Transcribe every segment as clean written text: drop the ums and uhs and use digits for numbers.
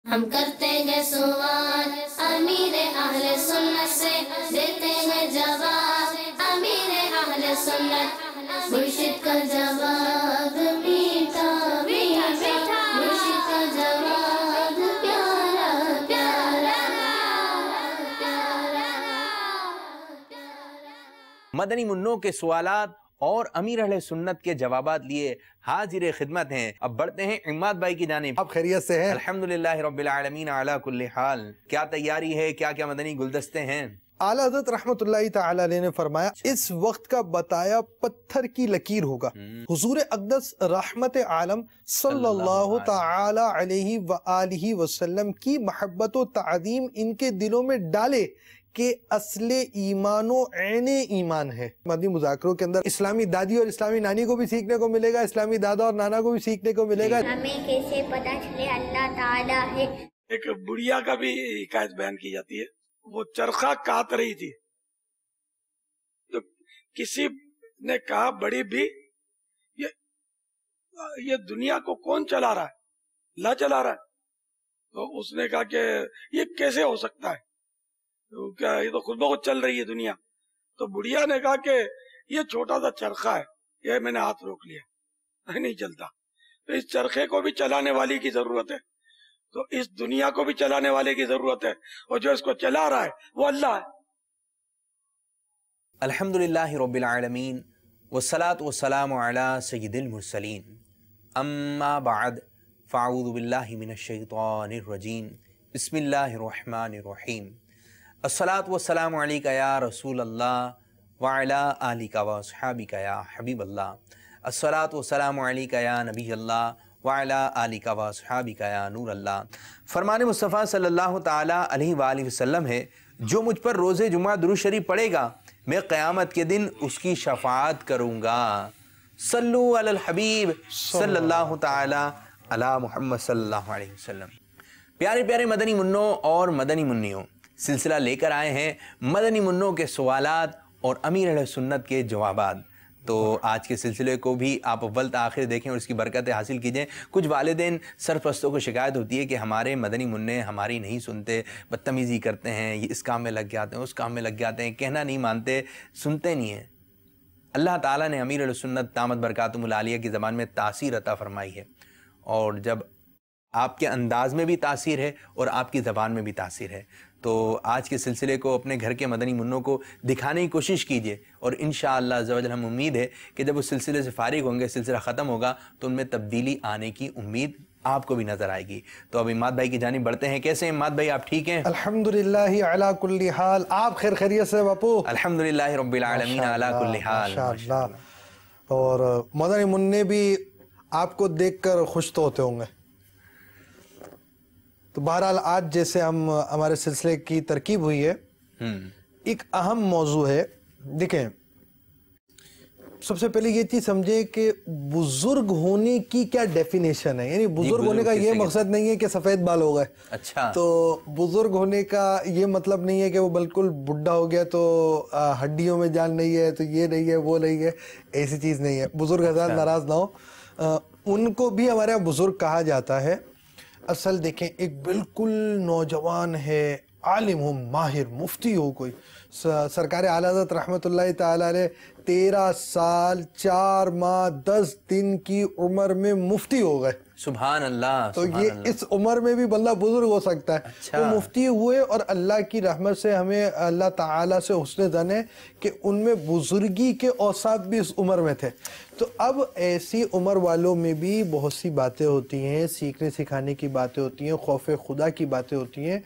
ہم کرتے ہیں سوال امیر اہل سنت سے، دیتے ہیں جواب امیر اہل سنت، مرشد کا جواب میٹھا میٹھا، مرشد کا جواب پیارا پیارا پیارا۔ مدنی منوں کے سوالات اور امیر اہل سنت کے جوابات لیے حاضر خدمت ہیں۔ اب بڑھتے ہیں عماد بھائی کی جانب۔ آپ خیریت سے ہیں؟ الحمدللہ رب العالمین علی کل حال۔ کیا تیاری ہے؟ کیا کیا مدنی گلدستے ہیں؟ اعلیٰ حضرت رحمت اللہ تعالی علیہ نے فرمایا اس وقت کا بتایا پتھر کی لکیر ہوگا۔ حضور اقدس رحمت عالم صلی اللہ تعالی علیہ وآلہ وسلم کی محبت و تعظیم ان کے دلوں میں ڈالے کہ اصل ایمان و عین ایمان ہے۔ مدنی مذاکروں کے اندر اسلامی دادی اور اسلامی نانی کو بھی سیکھنے کو ملے گا، اسلامی دادا اور نانا کو بھی سیکھنے کو ملے گا۔ ہمیں کیسے پتہ چلے اللہ تعالیٰ ہے؟ ایک بڑھیا کا بھی حکایت بیان کی جاتی ہے، وہ چرخہ کاٹ رہی تھی تو کسی نے کہا بڑی بھی یہ دنیا کو کون چلا رہا ہے؟ اللہ چلا رہا ہے۔ تو اس نے کہا کہ یہ کیسے ہو سکتا ہے، کیا یہ تو خود بخود چل رہی ہے دنیا؟ تو بڑھیا نے کہا کہ یہ چھوٹا سا چرخہ ہے، یہ میں نے ہاتھ روک لیا، نہیں چلتا۔ تو اس چرخے کو بھی چلانے والی کی ضرورت ہے، تو اس دنیا کو بھی چلانے والے کی ضرورت ہے، اور جو اس کو چلا رہا ہے وہ اللہ ہے۔ الحمدللہ رب العالمین والصلاة والسلام علی سید المرسلین، اما بعد فاعوذ باللہ من الشیطان الرجیم، بسم اللہ الرحمن الرحیم، الصلاة والسلام علیکہ یا رسول اللہ وعلی آلکہ واصحابکہ یا حبیب اللہ، الصلاة والسلام علیکہ یا نبی اللہ وعلی آلکہ واصحابکہ یا نور اللہ۔ فرمان مصطفیٰ صلی اللہ تعالیٰ علیہ وآلہ وسلم ہے، جو مجھ پر روز جمعہ درود شریف پڑھے گا میں قیامت کے دن اس کی شفاعت کروں گا۔ صلو علی الحبیب صلی اللہ تعالیٰ علی محمد صلی اللہ علیہ وسلم۔ پیارے پیارے مدنی منوں اور مدنی منیوں، سلسلہ لے کر آئے ہیں مدنی منوں کے سوالات اور امیر اہل سنت کے جوابات۔ تو آج کے سلسلے کو بھی آپ اول تا آخر دیکھیں اور اس کی برکتیں حاصل کیجیں۔ کچھ والدین سرپرستوں کو شکایت ہوتی ہے کہ ہمارے مدنی منع ہماری نہیں سنتے، بدتمیزی کرتے ہیں، یہ اس کام میں لگ جاتے ہیں، اس کام میں لگ جاتے ہیں، کہنا نہیں مانتے، سنتے نہیں ہیں۔ اللہ تعالیٰ نے امیر اہل سنت دامت برکاتہم العالیہ کی زبان میں تاثیر عطا فرمائی ہے، اور جب آپ کے انداز میں بھی تاثیر ہے اور آپ کی زبان میں بھی تاثیر ہے، تو آج کے سلسلے کو اپنے گھر کے مدنی منوں کو دکھانے کی کوشش کیجئے، اور انشاءاللہ عز و جل ہم امید ہے کہ جب اس سلسلے سے فارغ ہوں گے، سلسلہ ختم ہوگا تو ان میں تبدیلی آنے کی امید آپ کو بھی نظر آئے گی۔ تو اب عماد بھائی کی جانب بڑھتے ہیں۔ کیسے ہیں عماد بھائی، آپ ٹھیک ہیں؟ الحمدللہ علی کل حال، آپ خیر خیریت سے باپو؟ الحمدللہ رب العالمین علی کل حال۔ ماشاءاللہ۔ اور مدنی منع بھی آپ کو دیکھ کر خوش تو ہوتے ہوں گے۔ تو بہرحال آج جیسے ہمارے سلسلے کی ترکیب ہوئی ہے، ایک اہم موضوع ہے۔ دیکھیں، سب سے پہلے یہ چیز سمجھیں کہ بزرگ ہونے کی کیا ڈیفینیشن ہے۔ یعنی بزرگ ہونے کا یہ مقصد نہیں ہے کہ سفید بال ہو گئے، اچھا، تو بزرگ ہونے کا یہ مطلب نہیں ہے کہ وہ بالکل بڈھا ہو گیا تو ہڈیوں میں جان نہیں ہے، تو یہ نہیں ہے وہ نہیں ہے، ایسی چیز نہیں ہے۔ بزرگ حضرات ناراض نہ ہو، ان کو بھی ہمارے یہاں بزرگ کہا جاتا ہے۔ اصل دیکھیں، ایک بالکل نوجوان ہے، عالم ہو، ماہر، مفتی ہو کوئی، سرکار اعلیٰ حضرت رحمت اللہ تعالی علیہ 13 سال 4 ماہ 10 دن کی عمر میں مفتی ہو گئے۔ سبحان اللہ۔ تو یہ اس عمر میں بھی بندہ بزرگ ہو سکتا ہے۔ وہ مفتی ہوئے، اور اللہ کی رحمت سے ہمیں اللہ تعالیٰ سے حسن ظن ہے کہ ان میں بزرگی کے اوصاف بھی اس عمر میں تھے۔ تو اب ایسی عمر والوں میں بھی بہت سی باتیں ہوتی ہیں، سیکھنے سکھانے کی باتیں ہوتی ہیں، خوف خدا کی باتیں ہوتی ہیں۔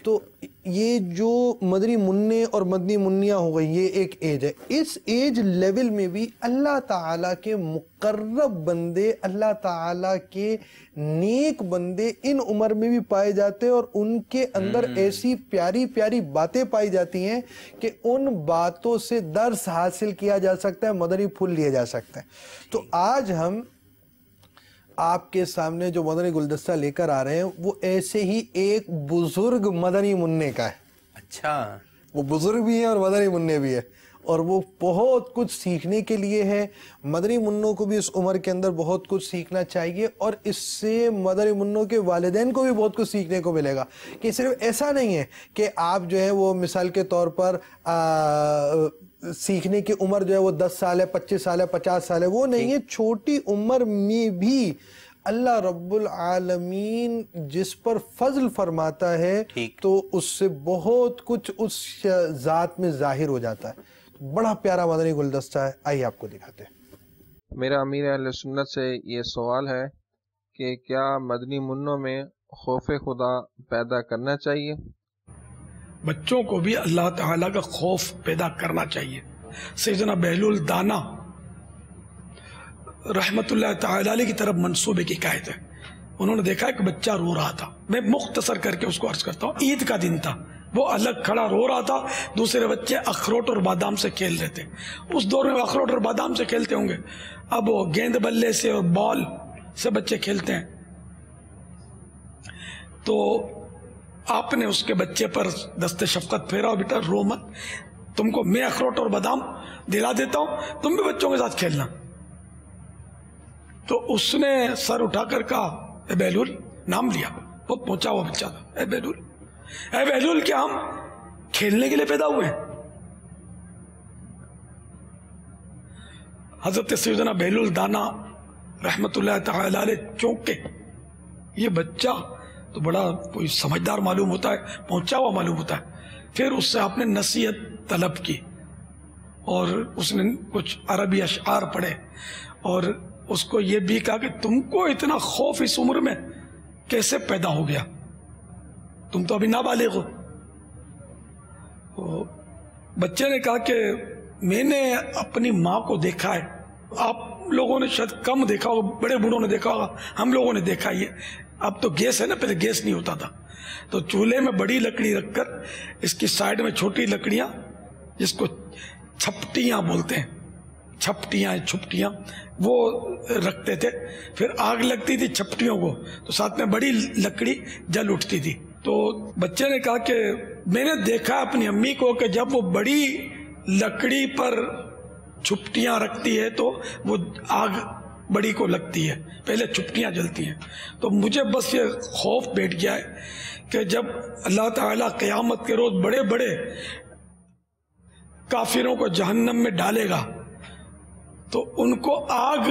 تو یہ جو مدنی منع اور مدنی منیاں ہو گئی، یہ ایک ایج ہے۔ اس ایج لیول میں بھی اللہ تعالیٰ کے مقرب بندے، اللہ تعالیٰ کے نیک بندے ان عمر میں بھی پائے جاتے ہیں، اور ان کے اندر ایسی پیاری پیاری باتیں پائی جاتی ہیں کہ ان باتوں سے درس حاصل کیا جا سکتا ہے، مدنی پھول لیے جا سکتے ہیں۔ تو آج ہم آپ کے سامنے جو مدنی گلدستہ لے کر آ رہے ہیں وہ ایسے ہی ایک بزرگ مدنی منع کا ہے۔ اچھا، وہ بزرگ بھی ہے اور مدنی منع بھی ہے، اور وہ بہت کچھ سیکھنے کے لیے ہے. مدنی منوں کو بھی اس عمر کے اندر بہت کچھ سیکھنا چاہیے، اور اس سے مدنی منوں کے والدین کو بھی بہت کچھ سیکھنے کو ملے گا کہ صرف ایسا نہیں ہے کہ آپ جو ہے وہ مثال کے طور پر سیکھنے کی عمر جو ہے وہ 10 سال ہے، 25 سال ہے، 50 سال ہے، وہ نہیں ہے. چھوٹی عمر میں بھی اللہ رب العالمین جس پر فضل فرماتا ہے تو اس سے بہت کچھ اس ذات میں ظاہر ہو جاتا ہے. بڑا پیارا مدنی گلدستہ ہے، آئیے آپ کو دکھاتے ہیں. میرا امیر اہل سنت سے یہ سوال ہے کہ کیا مدنی منوں میں خوف خدا پیدا کرنا چاہیے؟ بچوں کو بھی اللہ تعالیٰ کا خوف پیدا کرنا چاہیے. سیدنا بہلول دانا رحمت اللہ تعالیٰ علیہ کی طرف منصوب ایک حکایت ہے. انہوں نے دیکھا کہ بچہ رو رہا تھا. میں مختصر کر کے اس کو عرض کرتا ہوں. عید کا دن تھا، وہ الگ کھڑا رو رہا تھا، دوسرے بچے اخروٹ اور بادام سے کھیل رہے تھے. اس دور میں اخروٹ اور بادام سے کھیلتے ہوں گے، اب وہ گیند بلے سے اور بال سے بچے کھیلتے ہیں. تو آپ نے اس کے بچے پر دست شفقت پھیرا، بیٹا رو مت، تم کو میں اخروٹ اور بادام دلا دیتا ہوں، تم بھی بچوں کے ساتھ کھیلنا. تو اس نے سر اٹھا کر کہا اے بہلول، نام لیا، بہت پہنچا ہوا بچہ تھا، اے بہلول، اے بہلول، کیا ہم کھیلنے کے لیے پیدا ہوئے ہیں؟ حضرت سیدنا بہلول دانا رحمت اللہ تعالی علیہ چونکے، یہ بچہ تو بڑا کوئی سمجھدار معلوم ہوتا ہے، پہنچا ہوا معلوم ہوتا ہے. پھر اس سے آپ نے نصیحت طلب کی اور اس نے کچھ عربی اشعار پڑھے اور اس کو یہ بھی کہا کہ تم کو اتنا خوف اس عمر میں کیسے پیدا ہو گیا؟ تم تو ابھی نابالغ ہو. بچے نے کہا کہ میں نے اپنی ماں کو دیکھا ہے، آپ لوگوں نے شاید کم دیکھا ہوگا، بڑے بوڑھوں نے دیکھا ہوگا، ہم لوگوں نے دیکھا یہ. اب تو گیس ہے نا، پہلے گیس نہیں ہوتا تھا، تو چولہے میں بڑی لکڑی رکھ کر اس کی سائڈ میں چھوٹی لکڑیاں، جس کو چھپٹیاں بولتے ہیں، چھپٹیاں وہ رکھتے تھے. پھر آگ لگتی تھی چھپٹیوں کو تو ساتھ میں بڑی لکڑی جل اٹھتی تھی. تو بچے نے کہا کہ میں نے دیکھا اپنی امی کو کہ جب وہ بڑی لکڑی پر چھپٹیاں رکھتی ہے تو وہ آگ بڑی کو لگتی ہے، پہلے چھپٹیاں جلتی ہیں. تو مجھے بس یہ خوف بیٹھ گیا ہے کہ جب اللہ تعالیٰ قیامت کے روز بڑے بڑے کافروں کو جہنم میں ڈالے گا تو ان کو آگ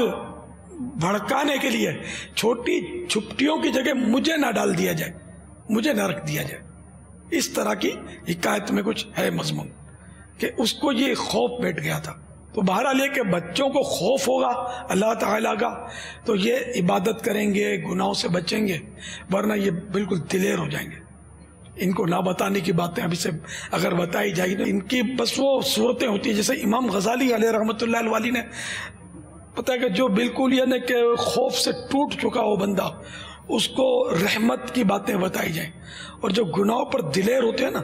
بھڑکانے کے لیے چھوٹی چھپٹیوں کی جگہ مجھے نہ ڈال دیا جائے، مجھے نہ رکھ دیا جائے. اس طرح کی حکایت میں کچھ ہے مضمون کہ اس کو یہ خوف بیٹھ گیا تھا. تو بہرحال یہ کہ بچوں کو خوف ہوگا اللہ تعالیٰ کا تو یہ عبادت کریں گے، گناہوں سے بچیں گے، ورنہ یہ بالکل دلیر ہو جائیں گے. ان کو نہ بتانے کی باتیں ابھی سے اگر بتائی جائے تو ان کی بس وہ صورتیں ہوتی ہیں. جیسے امام غزالی علیہ رحمۃ اللہ علیہ نے پتہ ہے کہ جو بالکل یہ کہ خوف سے ٹوٹ چکا ہو بندہ، اس کو رحمت کی باتیں بتائی جائیں، اور جو گناہوں پر دلیر ہوتے ہیں نا،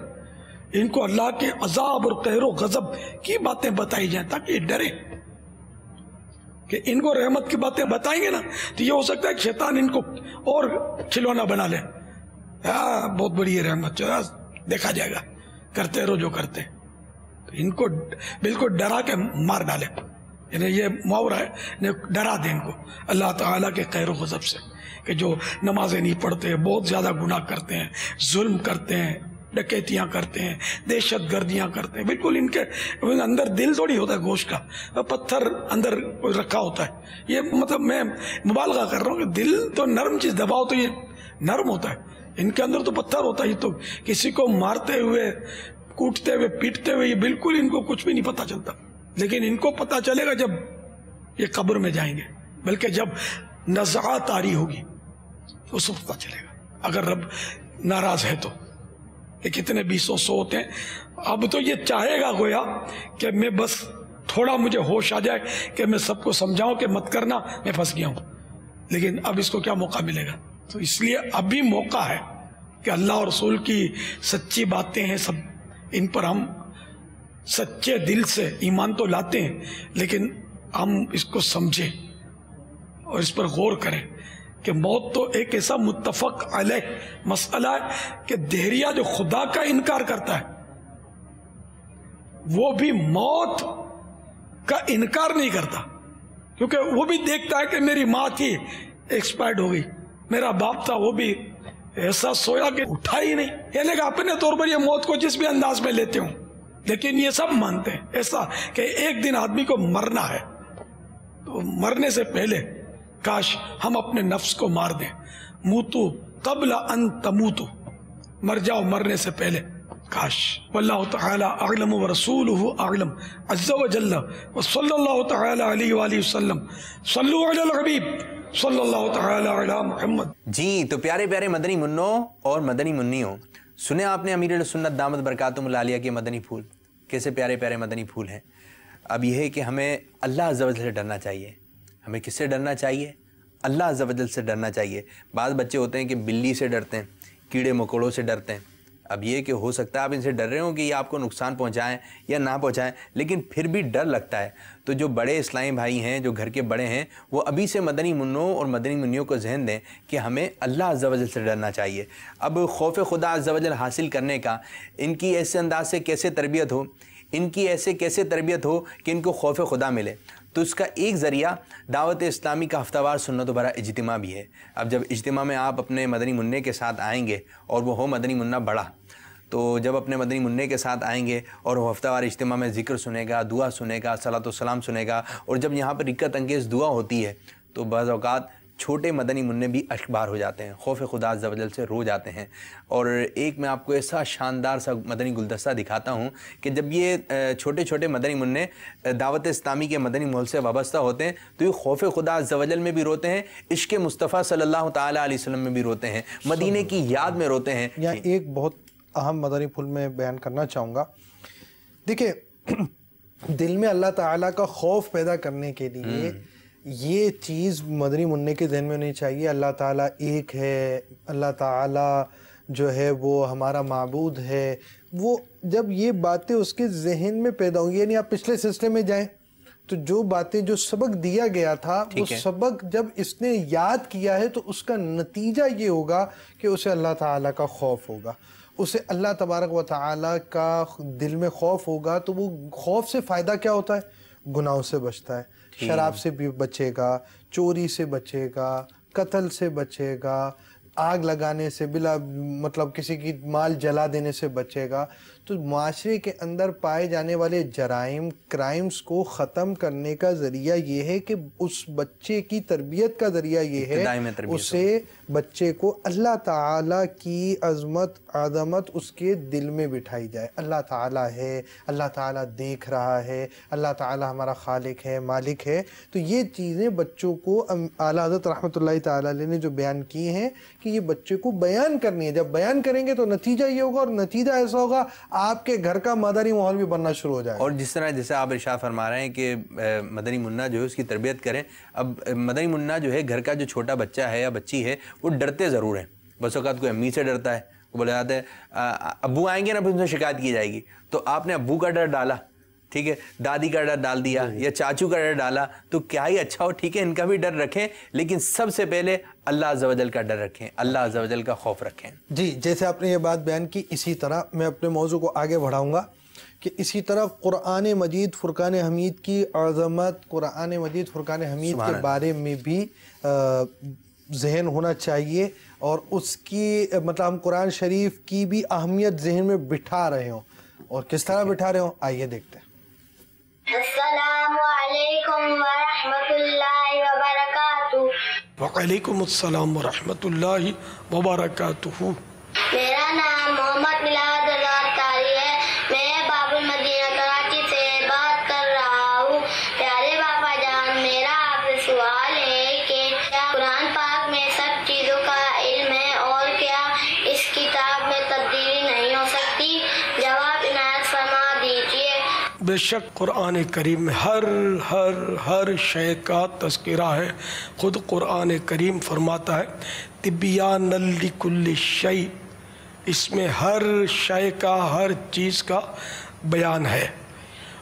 ان کو اللہ کے عذاب اور قہر و غضب کی باتیں بتائی جائیں تاکہ یہ ڈرے. کہ ان کو رحمت کی باتیں بتائیں گے نا تو یہ ہو سکتا ہے کہ شیطان ان کو اور کھلونا بنا لے. بہت بڑی ہے رحمت، جو دیکھا جائے گا، کرتے رہو جو کرتے. تو ان کو بالکل ڈرا کے مار ڈالے، یعنی یہ محاورہ ہے، ڈرا دیں ان کو اللہ تعالیٰ کے قہر و غضب سے، کہ جو نمازیں نہیں پڑھتے، بہت زیادہ گناہ کرتے ہیں، ظلم کرتے ہیں، ڈکیتیاں کرتے ہیں، دہشت گردیاں کرتے ہیں. بالکل ان کے اندر دل تھوڑی ہوتا ہے گوشت کا، پتھر اندر رکھا ہوتا ہے. یہ مطلب میں مبالغہ کر رہا ہوں کہ دل تو نرم چیز، دباؤ تو یہ نرم ہوتا ہے، ان کے اندر تو پتھر ہوتا ہے. یہ تو کسی کو مارتے ہوئے، کوٹتے ہوئے، پیٹتے ہوئے، یہ بالکل ان کو کچھ بھی نہیں پتہ چلتا. لیکن ان کو پتہ چلے گا جب یہ قبر میں جائیں گے، بلکہ جب نزعات آری ہوگی اس وقت پتہ چلے گا، اگر رب ناراض ہے تو. کہ کتنے 200 ہوتے ہیں. اب تو یہ چاہے گا گویا کہ میں بس تھوڑا مجھے ہوش آ جائے کہ میں سب کو سمجھاؤں کہ مت کرنا، میں پھنس گیا ہوں. لیکن اب اس کو کیا موقع ملے گا؟ تو اس لیے ابھی موقع ہے کہ اللہ اور رسول کی سچی باتیں ہیں سب، ان پر ہم سچے دل سے ایمان تو لاتے ہیں، لیکن ہم اس کو سمجھیں اور اس پر غور کریں کہ موت تو ایک ایسا متفق علیہ مسئلہ ہے کہ دہریہ جو خدا کا انکار کرتا ہے، وہ بھی موت کا انکار نہیں کرتا، کیونکہ وہ بھی دیکھتا ہے کہ میری ماں تھی ایکسپائرڈ ہو گئی، میرا باپ تھا وہ بھی ایسا سویا کہ اٹھا ہی نہیں، یعنی کہ اپنے طور پر یہ موت کو جس بھی انداز میں لیتے ہوں، لیکن یہ سب مانتے ہیں ایسا کہ ایک دن آدمی کو مرنا ہے، تو مرنے سے پہلے کاش ہم اپنے نفس کو مار دیں. موتو قبل ان تموتو، مر جاؤ مرنے سے پہلے، کاش. واللہ تعالی اعلم ورسولہ اعلم عز وجل وصلی اللہ تعالی علیہ وآلہ وسلم. صلو علی الحبیب صلی اللہ تعالی علی محمد. جی تو پیارے پیارے مدنی منوں اور مدنی منیوں، سنے آپ نے امیر سنت دامت برکاتہم العالیہ کے مدنی پھول، کیسے پیارے پیارے مدنی پھول ہیں. اب یہ ہے کہ ہمیں اللہ عز و جل سے ڈرنا چاہیے. ہمیں کس سے ڈرنا چاہیے؟ اللہ عز و جل سے ڈرنا چاہیے. بعض بچے ہوتے ہیں کہ بلی سے ڈرتے ہیں، کیڑے مکوڑوں سے ڈرتے ہیں. اب یہ کہ ہو سکتا ہے آپ ان سے ڈر رہے ہوں کہ یہ آپ کو نقصان پہنچائیں یا نہ پہنچائیں، لیکن پھر بھی ڈر لگتا ہے. تو جو بڑے اسلامی بھائی ہیں، جو گھر کے بڑے ہیں، وہ ابھی سے مدنی منوں اور مدنی منیوں کو ذہن دیں کہ ہمیں اللہ عز و جل سے ڈرنا چاہیے. اب خوف خدا عز و جل حاصل کرنے کا ان کی ایسے انداز سے کیسے تربیت ہو، ان کی ایسے کیسے تربیت ہو کہ ان کو خوف خدا ملے. تو اس کا ایک ذریعہ دعوت اسلامی کا ہفتہ وار سنت و برا اجتماع بھی ہے. اب جب اجتماع میں آپ اپنے مدنی منع کے ساتھ آئیں گے، اور وہ ہو مدنی منع بڑا، تو جب اپنے مدنی منع کے ساتھ آئیں گے اور وہ ہفتہ وار اجتماع میں ذکر سنے گا، دعا سنے گا، صلاۃ و سلام سنے گا، اور جب یہاں پر رکعت انگیز دعا ہوتی ہے تو بعض اوقات چھوٹے مدنی منع بھی اشکبار ہو جاتے ہیں، خوف خدا عز و جل سے رو جاتے ہیں. اور ایک میں آپ کو ایسا شاندار سا مدنی گلدستہ دکھاتا ہوں کہ جب یہ چھوٹے چھوٹے مدنی منع دعوت اسلامی کے مدنی ماحول سے وابستہ ہوتے ہیں تو یہ خوف خدا عز و جل میں بھی روتے ہیں، عشق مصطفیٰ صلی اللہ تعالیٰ علیہ وسلم میں بھی روتے ہیں، مدینے کی یاد میں روتے ہیں. یہاں ایک بہت اہم مدنی پھول میں بیان کرنا چاہوں گا. دیکھیں، دل میں اللہ تعالیٰ کا خوف پیدا کرنے کے لیے یہ چیز مدنی منع کے ذہن میں نہیں چاہیے. اللہ تعالیٰ ایک ہے، اللہ تعالیٰ جو ہے وہ ہمارا معبود ہے. وہ جب یہ باتیں اس کے ذہن میں پیدا ہوں گی، یعنی آپ پچھلے سلسلے میں جائیں تو جو باتیں، جو سبق دیا گیا تھا، وہ سبق جب اس نے یاد کیا ہے تو اس کا نتیجہ یہ ہوگا کہ اسے اللہ تعالیٰ کا خوف ہوگا، اسے اللہ تبارک و تعالیٰ کا دل میں خوف ہوگا. تو وہ خوف سے فائدہ کیا ہوتا ہے؟ گناہوں سے بچتا ہے، شراب سے بھی بچے گا، چوری سے بچے گا، قتل سے بچے گا، آگ لگانے سے، بلا مطلب کسی کی مال جلا دینے سے بچے گا. تو معاشرے کے اندر پائے جانے والے جرائم، کرائمز کو ختم کرنے کا ذریعہ یہ ہے کہ اس بچے کی تربیت کا ذریعہ یہ ہے اسے، بچے کو اللہ تعالیٰ کی عظمت، عظمت اس کے دل میں بٹھائی جائے. اللہ تعالیٰ ہے، اللہ تعالیٰ دیکھ رہا ہے، اللہ تعالیٰ ہمارا خالق ہے، مالک ہے. تو یہ چیزیں بچوں کو اعلیٰ حضرت رحمۃ اللہ تعالیٰ علیہ نے جو بیان کی ہیں کہ یہ بچے کو بیان کرنی ہے. جب بیان کریں گے تو نتیجہ یہ ہوگا، اور نتیجہ ایسا ہوگا آپ کے گھر کا مدنی ماحول بھی بننا شروع ہو جائے گا. اور جس طرح جیسے آپ ارشاد فرما رہے ہیں کہ مدنی منع جو ہے اس کی تربیت کریں. اب مدنی منع جو ہے، گھر کا جو چھوٹا بچہ ہے یا بچی ہے، وہ ڈرتے ضرور ہیں. بس اوقات کوئی امی سے ڈرتا ہے، وہ بولے جاتے ہیں ابو آئیں گے نا پھر ان سے شکایت کی جائے گی. تو آپ نے ابو کا ڈر ڈالا، ٹھیک ہے، دادی کا ڈر ڈال دیا یا چاچو کا ڈر ڈالا تو کیا ہی اچھا ہو. ٹھیک ہے، ان کا بھی ڈر رکھیں، لیکن سب سے پہلے اللہ عز و جل کا ڈر رکھیں، اللہ عز و جل کا خوف رکھیں. جی، جیسے آپ نے یہ بات بیان کی، اسی طرح میں اپنے موضوع کو آگے بڑھاؤں گا کہ اسی طرح قرآن مجید فرقان حمید کی عظمت، قرآن مجید فرقان حمید کے بارے میں بھی ذہن ہونا چاہیے، اور اس کی مطلب ہم قرآن شریف کی بھی اہمیت ذہن میں بٹھا رہے ہوں. اور کس طرح بٹھا رہے ہوں، آئیے دیکھتے ہیں. السلام علیکم ورحمۃ اللہ وبرکاتہ. وعلیکم السلام ورحمۃ اللہ وبرکاتہ. میرا نام محمد میلاد اللہ تاری ہے. میں باب المدینہ کراچی سے بات کر رہا ہوں. پیارے باپا جان، میرا آپ سے سوال ہے کہ کیا قرآن پاک میں سب چیزوں کا علم ہے، اور کیا اس کتاب میں تبدیلی نہیں ہو سکتی؟ جواب عنایت فرما دیجیے. بے شک قرآن کریم میں ہر شے کا تذکرہ ہے. خود قرآن کریم فرماتا ہے تبیان لکل شیء، اس میں ہر شے کا، ہر چیز کا بیان ہے،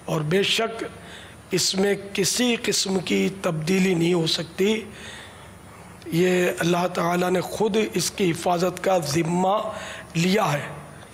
اور بے شک اس میں کسی قسم کی تبدیلی نہیں ہو سکتی. یہ اللہ تعالیٰ نے خود اس کی حفاظت کا ذمہ لیا ہے.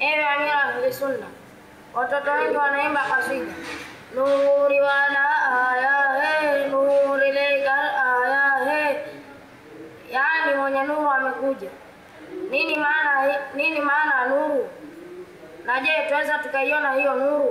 Ewe amira ahli sunna, watoto wengi wanaimba kasida nuri wala aya he nuri legal aya he, yani mwenye nuru amekuja. Nini maana nuru? Na je tuweza tukaiona hiyo nuru?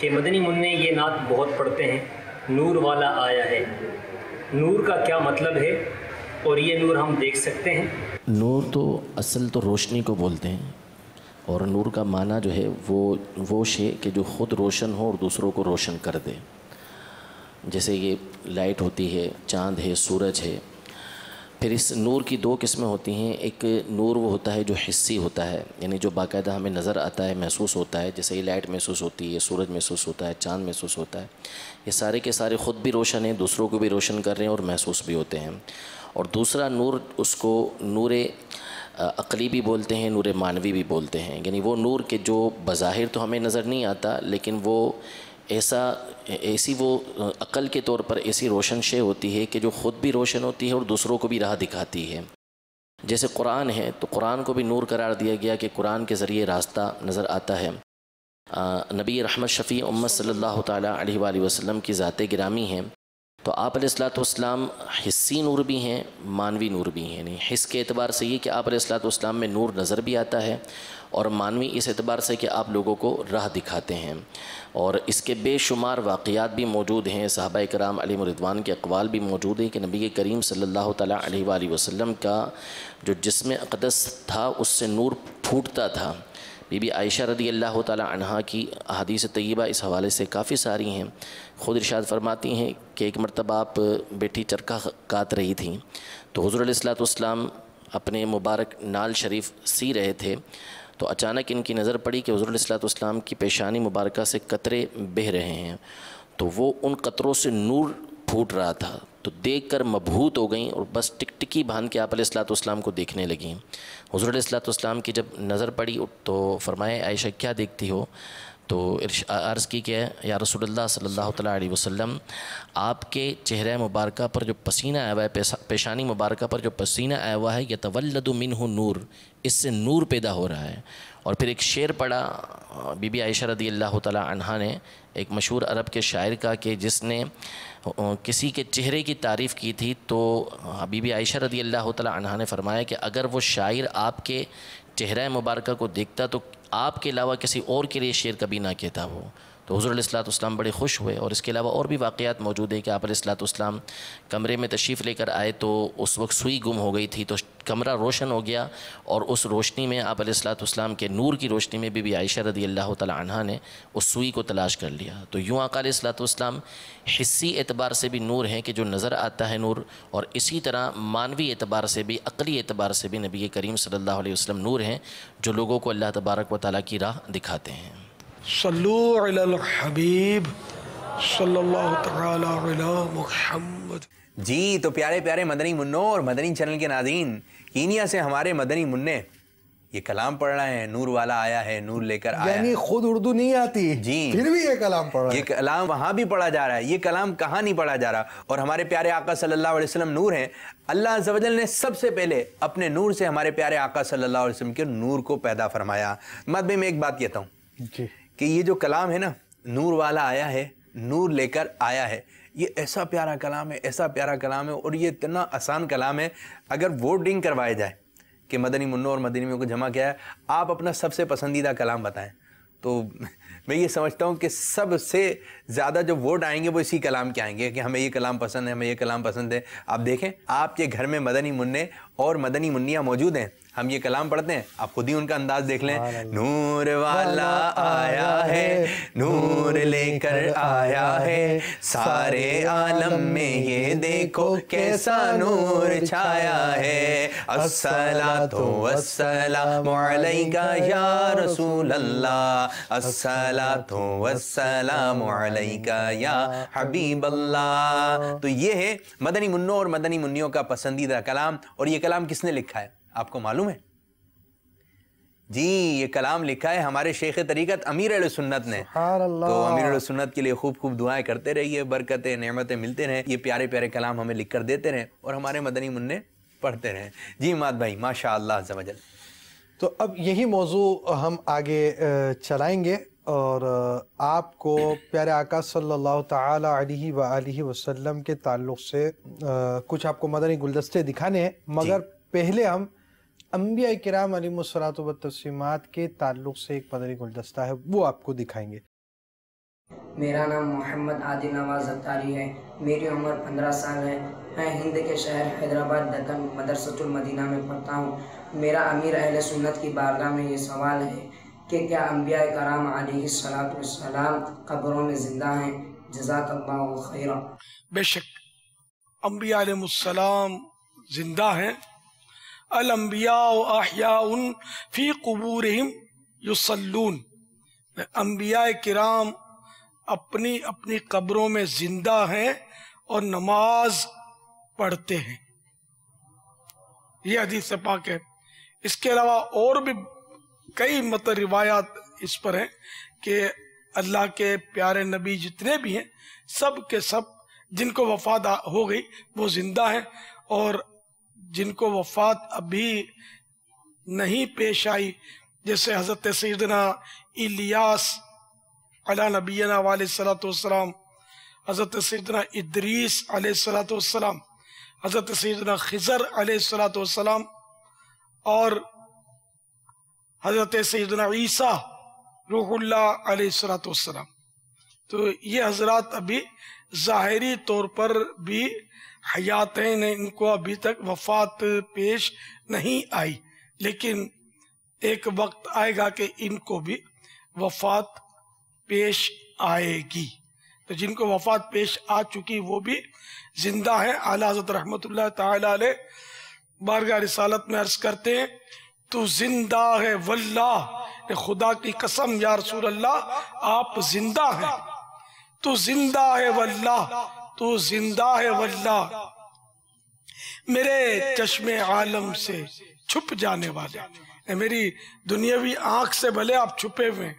کہ مدنی منع یہ نعت بہت پڑھتے ہیں، نور والا آیا ہے، نور کا کیا مطلب ہے اور یہ نور ہم دیکھ سکتے ہیں؟ نور تو اصل تو روشنی کو بولتے ہیں، اور نور کا معنی جو ہے وہ شے کہ جو خود روشن ہو اور دوسروں کو روشن کر دے. جیسے یہ لائٹ ہوتی ہے، چاند ہے، سورج ہے. پھر اس نور کی دو قسمیں ہوتی ہیں. ایک نور وہ ہوتا ہے جو حسی ہوتا ہے، یعنی جو باقاعدہ ہمیں نظر آتا ہے، محسوس ہوتا ہے، جیسے یہ لائٹ محسوس ہوتی ہے، سورج محسوس ہوتا ہے، چاند محسوس ہوتا ہے. یہ سارے کے سارے خود بھی روشن ہیں، دوسروں کو بھی روشن کر رہے ہیں اور محسوس بھی ہوتے ہیں. اور دوسرا نور، اس کو نور عقلی بھی بولتے ہیں، نور معنوی بھی بولتے ہیں. یعنی وہ نور کہ جو بظاہر تو ہمیں نظر نہیں آتا، لیکن وہ ایسی وہ عقل کے طور پر ایسی روشن شے ہوتی ہے کہ جو خود بھی روشن ہوتی ہے اور دوسروں کو بھی راہ دکھاتی ہے. جیسے قرآن ہے تو قرآن کو بھی نور قرار دیا گیا کہ قرآن کے ذریعے راستہ نظر آتا ہے. نبی رحمت شفیع امت صلی اللہ تعالیٰ علیہ وآلہ وسلم کی ذات گرامی ہیں، تو آپ علیہ الصلوۃ والسلام حسی نور بھی ہیں، معنوی نور بھی ہیں. یعنی حس کے اعتبار سے یہ کہ آپ علیہ الصلوۃ والسلام میں نور نظر بھی آتا ہے، اور معنوی اس اعتبار سے کہ آپ لوگوں کو راہ دکھاتے ہیں. اور اس کے بے شمار واقعات بھی موجود ہیں، صحابہ کرام علیہم رضوان کے اقوال بھی موجود ہیں کہ نبی کریم صلی اللہ تعالیٰ علیہ وآلہ وسلم کا جو جسم اقدس تھا اس سے نور پھوٹتا تھا. بی بی عائشہ رضی اللہ تعالیٰ عنہا کی احادیث طیبہ اس حوالے سے کافی ساری ہیں. خود ارشاد فرماتی ہیں کہ ایک مرتبہ آپ بیٹی چرخہ کاٹ رہی تھیں تو حضور علیہ الصلوۃ والسلام اپنے مبارک نال شریف سی رہے تھے، تو اچانک ان کی نظر پڑی کہ حضور علیہ الصلوۃ والسلام کی پیشانی مبارکہ سے قطرے بہہ رہے ہیں، تو وہ ان قطروں سے نور پھوٹ رہا تھا. تو دیکھ کر مبہوت ہو گئیں اور بس ٹکی باندھ کے آپ علیہ الصلوۃ والسلام کو دیکھنے لگیں. حضور علیہ الصلوۃ والسلام کی جب نظر پڑی تو فرمایا عائشہ کیا دیکھتی ہو؟ تو عرض کی کہ یا رسول اللہ صلی اللہ تعالیٰ علیہ وسلم، آپ کے چہرہ مبارکہ پر جو پسینہ آیا ہوا ہے، پیشانی مبارکہ پر جو پسینہ آیا ہوا ہے، یتولد منہ نور، اس سے نور پیدا ہو رہا ہے. اور پھر ایک شعر پڑھا بی بی عائشہ رضی اللہ تعالیٰ عنہا نے، ایک مشہور عرب کے شاعر کا، کہ جس نے کسی کے چہرے کی تعریف کی تھی، تو بی بی عائشہ رضی اللہ تعالیٰ عنہا نے فرمایا کہ اگر وہ شاعر آپ کے چہرہ مبارکہ کو دیکھتا تو آپ کے علاوہ کسی اور کے لیے شعر کبھی نہ کہتا وہ. تو حضور علیہ الصلوۃ والسلام بڑے خوش ہوئے. اور اس کے علاوہ اور بھی واقعات موجود ہیں کہ آپ علیہ الصلوۃ والسلام کمرے میں تشریف لے کر آئے تو اس وقت سوئی گم ہو گئی تھی، تو کمرہ روشن ہو گیا، اور اس روشنی میں آپ علیہ الصلوۃ والسلام کے نور کی روشنی میں بی بی عائشہ رضی اللہ تعالیٰ عنہا نے اس سوئی کو تلاش کر لیا. تو یوں آقا علیہ الصلوۃ والسلام حسی اعتبار سے بھی نور ہیں کہ جو نظر آتا ہے نور، اور اسی طرح معنوی اعتبار سے بھی، عقلی اعتبار سے بھی نبی کریم صلی اللہ علیہ وسلم نور ہیں جو لوگوں کو اللہ تبارک و تعالیٰ کی راہ دکھاتے ہیں. صلو علی الحبیب صلی اللہ تعالی علی محمد. جی تو پیارے پیارے مدنی منوں اور مدنی چینل کے ناظرین، کینیا سے ہمارے مدنی منع یہ کلام پڑھ رہے ہیں، نور والا آیا ہے، نور لے کر آیا. یعنی خود اردو نہیں آتی جی، پھر بھی یہ کلام پڑھ رہا ہے. یہ کلام وہاں بھی پڑھا جا رہا ہے، یہ کلام کہاں نہیں پڑھا جا رہا. اور ہمارے پیارے آقا صلی اللہ علیہ وسلم نور ہیں. اللہ عز و جل نے سب سے پہلے اپنے نور سے ہمارے پیارے آقا صلی اللہ علیہ وسلم کے نور کو پیدا فرمایا. مطلب میں ایک بات کہتا ہوں جی کہ یہ جو کلام ہے نا، نور والا آیا ہے، نور لے کر آیا ہے، یہ ایسا پیارا کلام ہے، ایسا پیارا کلام ہے، اور یہ اتنا آسان کلام ہے. اگر ووٹنگ کروائے جائے کہ مدنی منوں اور مدنی منوں کو جمع کیا ہے، آپ اپنا سب سے پسندیدہ کلام بتائیں، تو میں یہ سمجھتا ہوں کہ سب سے زیادہ جو ووٹ آئیں گے وہ اسی کلام کے آئیں گے کہ ہمیں یہ کلام پسند ہے، ہمیں یہ کلام پسند ہے. آپ دیکھیں آپ کے گھر میں مدنی منع اور مدنی منیاں موجود ہیں، ہم یہ کلام پڑھتے ہیں، آپ خود ہی ان کا انداز دیکھ لیں. نور والا آیا ہے، نور لے کر آیا ہے، سارے عالم میں یہ دیکھو کیسا نور چھایا ہے. الصلاۃ والسلام علیکہ یا رسول اللہ، الصلاۃ والسلام علیکہ یا حبیب اللہ. تو یہ ہے مدنی منوں اور مدنی منیوں کا پسندیدہ کلام. اور یہ کلام کس نے لکھا ہے آپ کو معلوم ہے؟ جی یہ کلام لکھا ہے ہمارے شیخ طریقت امیر اہل سنت نے. تو امیر اہل سنت کے لیے خوب خوب دعائیں کرتے رہیے، برکتیں نعمتیں ملتے رہیں، یہ پیارے پیارے کلام ہمیں لکھ کر دیتے رہیں اور ہمارے مدنی منع پڑھتے رہیں. جی ماد بھائی ماشاء اللہ عز و جل. تو اب یہی موضوع ہم آگے چلائیں گے اور آپ کو پیارے آقا صلی اللہ تعالی علیہ وآلہ وسلم کے تعلق سے کچھ آپ کو مدنی گلدستے دکھانے ہیں، مگر پہلے ہم انبیاء کرام علیہم الصلوۃ والتسلیمات کے تعلق سے ایک مدنی گلدستہ ہے وہ آپ کو دکھائیں گے. میرا نام محمد عادل نواز زتاری ہے، میری عمر 15 سال ہے، میں ہند کے شہر حیدرآباد دکن مدرسۃ المدینہ میں پڑھتا ہوں۔ میرا امیر اہل سنت کی بارگاہ میں یہ سوال ہے کہ کیا انبیاء کرام علیہ السلام قبروں میں زندہ ہیں؟ جزاک اللہ خیرا۔ بے شک انبیاء علیہ السلام زندہ ہیں۔ الانبیاء احیاء فی قبورہم یصلون، انبیاء کرام اپنی اپنی قبروں میں زندہ ہیں اور نماز پڑھتے ہیں۔ یہ حدیث پاک ہے۔ اس کے علاوہ اور بھی کئی روایات اس پر ہیں کہ اللہ کے پیارے نبی جتنے بھی ہیں سب کے سب جن کو وفات ہو گئی وہ زندہ ہیں، اور جن کو وفات ابھی نہیں پیش آئی جیسے حضرت سیدنا الیاس علی نبینا علیہ الصلوۃ والسلام، حضرت سیدنا ادریس علیہ الصلوۃ والسلام، حضرت سیدنا خضر علیہ الصلوۃ والسلام، اور حضرت سیدنا عیسیٰ روح اللہ علیہ الصلوۃ والسلام۔ تو یہ حضرات ابھی ظاہری طور پر بھی حیات ہیں، ان کو ابھی تک وفات پیش نہیں آئی، لیکن ایک وقت آئے گا کہ ان کو بھی وفات پیش آئے گی۔ تو جن کو وفات پیش آ چکی وہ بھی زندہ ہیں۔ اعلیٰ حضرت رحمت اللہ تعالی علیہ بارگاہ رسالت میں عرض کرتے ہیں تو زندہ ہے واللہ، خدا کی قسم یا رسول اللہ آپ زندہ ہیں، تو زندہ ہے واللہ، تو زندہ ہے واللہ، میرے چشم عالم سے چھپ جانے والے، میری دنیاوی آنکھ سے بھلے آپ چھپے ہوئے ہیں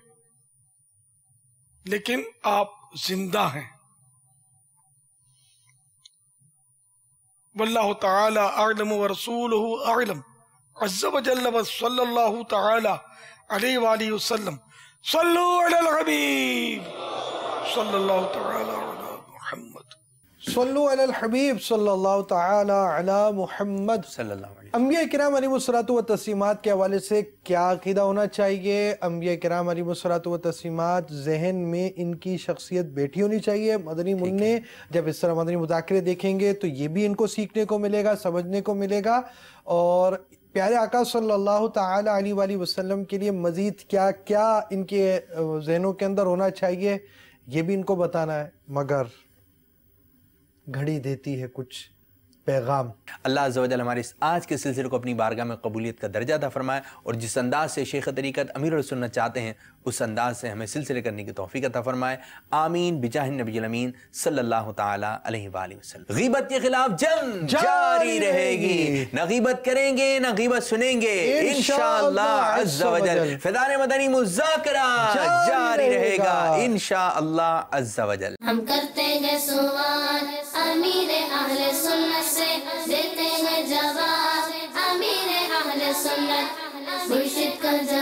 لیکن آپ زندہ ہیں۔ واللہ تعالی اعلم ورسولہ اعلم عز وجل وصلی اللہ تعالی علیہ وآلہ وسلم۔ صلو علی الحبیب صلی اللہ تعالی علی محمد، صلو علی الحبیب صلی اللہ تعالی علی محمد صلی اللہ علیہ وسلم۔ انبیاء کرام علیہ الصلوۃ والتسلیمات کے حوالے سے کیا عقیدہ ہونا چاہیے؟ انبیاء کرام علیہ الصلوۃ والتسلیمات ذہن میں ان کی شخصیت بیٹھی ہونی چاہیے۔ مدنی منع جب اس طرح مدنی مذاکرے دیکھیں گے تو یہ بھی ان کو سیکھنے کو ملے گا، سمجھنے کو ملے گا، اور پیارے آقا صلی اللہ تعالی علیہ وآلہ وسلم کے لیے مزید کیا کیا ان کے ذہنوں کے اندر ہونا چاہیے یہ بھی ان کو بتانا ہے، مگر گھڑی دیتی ہے کچھ پیغام۔ اللہ عز و جل ہمارے اس آج کے سلسلے کو اپنی بارگاہ میں قبولیت کا درجہ عطا فرمائے، اور جس انداز سے شیخ طریقت امیر السنت چاہتے ہیں اس انداز سے ہمیں سلسلے کرنے کی توفیق عطا فرمائے، آمین بجاہ النبی الامین صلی اللہ تعالی علیہ وآلہ وسلم۔ غیبت کے خلاف جنگ جاری رہے گی، نہ غیبت کریں گے نہ غیبت سنیں گے انشاءاللہ عز و جل۔ فیضان مدنی مذاکرہ جاری رہے گا انشاءاللہ عز و جل۔ ہم کرتے ہیں سوال امیر اہل سنت سے، دیتے ہیں جواب امیر اہل سنت، مرشد کا جواب